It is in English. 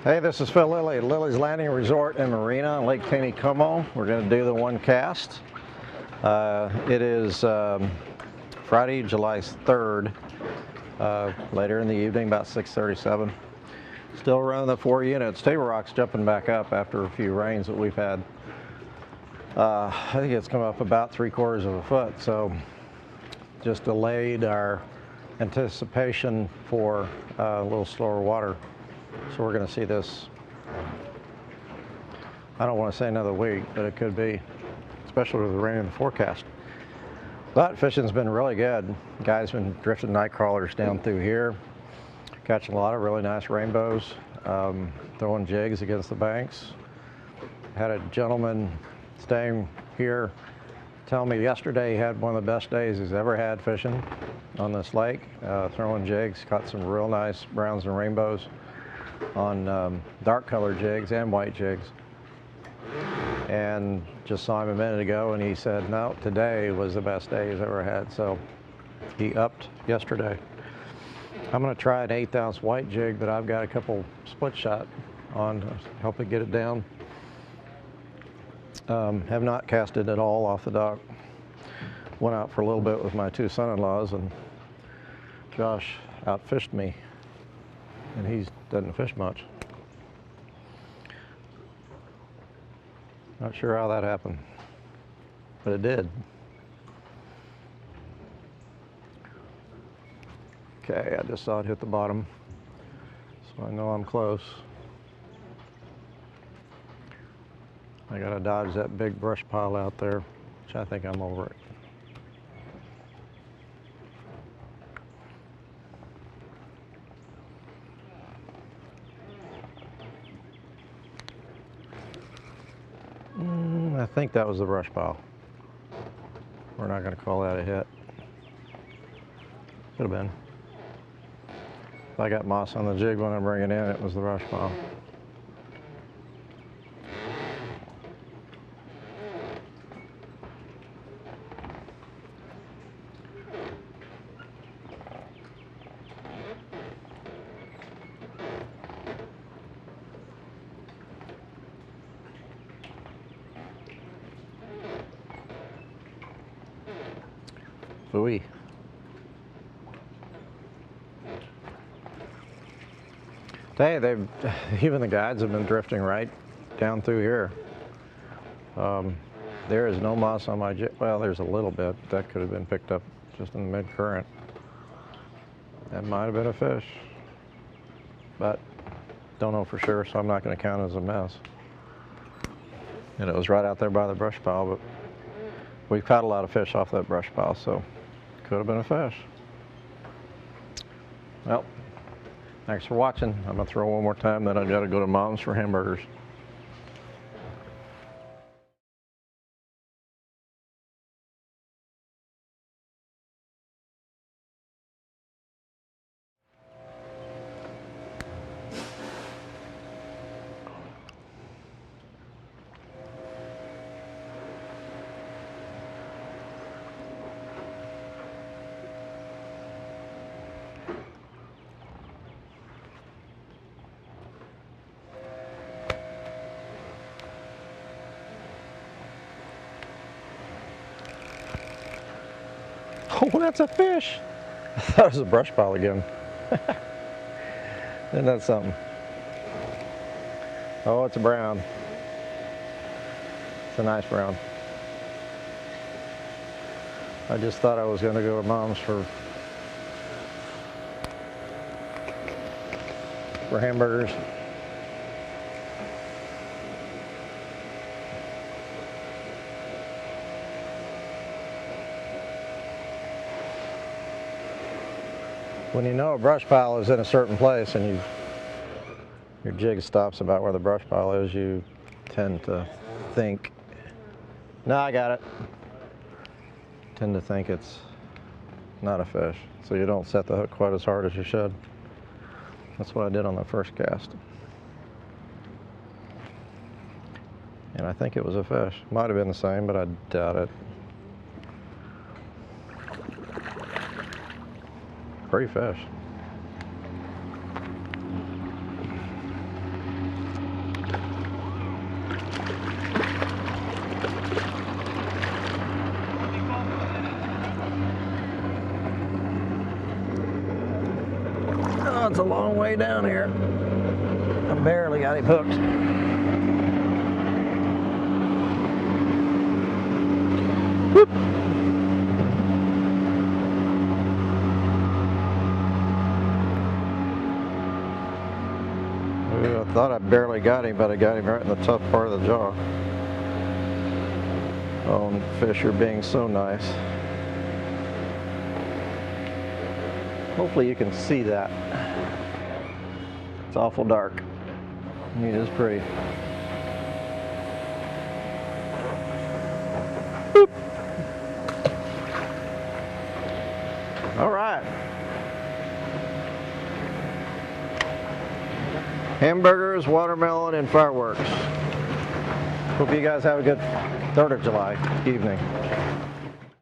Hey, this is Phil Lilley at Lilley's Landing Resort and Marina on Lake Taneycomo. We're going to do the one cast. It is Friday, July 3rd, later in the evening, about 6:37. Still running the 4 units. Table rock's jumping back up after a few rains that we've had. I think it's come up about 3/4 of a foot, so just delayed our anticipation for a little slower water. So we're going to see this, I don't want to say another week, but it could be, especially with the rain in the forecast. But fishing's been really good. Guys been drifting night crawlers down through here, catching a lot of really nice rainbows, throwing jigs against the banks. Had a gentleman staying here tell me yesterday he had one of the best days he's ever had fishing on this lake, throwing jigs, caught some real nice browns and rainbows on dark colored jigs and white jigs. And just saw him a minute ago and he said, no, today was the best day he's ever had. So he upped yesterday. I'm going to try an 1/8 ounce white jig that I've got a couple split shot on to help it get it down. Have not cast it at all off the dock. Went out for a little bit with my two son-in-laws and Josh outfished me. And he doesn't fish much. Not sure how that happened, but it did. Okay, I just saw it hit the bottom, so I know I'm close. I gotta dodge that big brush pile out there, which I think I'm over it. I think that was the brush pile. We're not going to call that a hit. Could have been. If I got moss on the jig when I bring it in, it was the brush pile. Ooh. Hey, even the guides have been drifting right down through here. There is no moss on my jig. Well, there's a little bit. That could have been picked up just in the mid-current. That might have been a fish, but don't know for sure, so I'm not going to count it as a mess. And it was right out there by the brush pile, but we've caught a lot of fish off that brush pile, so could have been a fish. Well, thanks for watching. I'm gonna throw one more time, then I've got to go to Mom's for hamburgers. Oh, that's a fish. I thought it was a brush pile again. Isn't that something? Oh, it's a brown. It's a nice brown. I just thought I was going to go to Mom's for hamburgers. When you know a brush pile is in a certain place and your jig stops about where the brush pile is, you tend to think, no, I got it. Tend to think it's not a fish. So you don't set the hook quite as hard as you should. That's what I did on the first cast. And I think it was a fish. Might have been the same, but I doubt it. Pretty fish. Oh, it's a long way down here. I barely got him hooked. Whoop. I thought I barely got him, but I got him right in the tough part of the jaw. Oh, and fish are being so nice. Hopefully you can see that. It's awful dark. It is pretty. Boop. All right. Hamburgers, watermelon, and fireworks. Hope you guys have a good 3rd of July evening.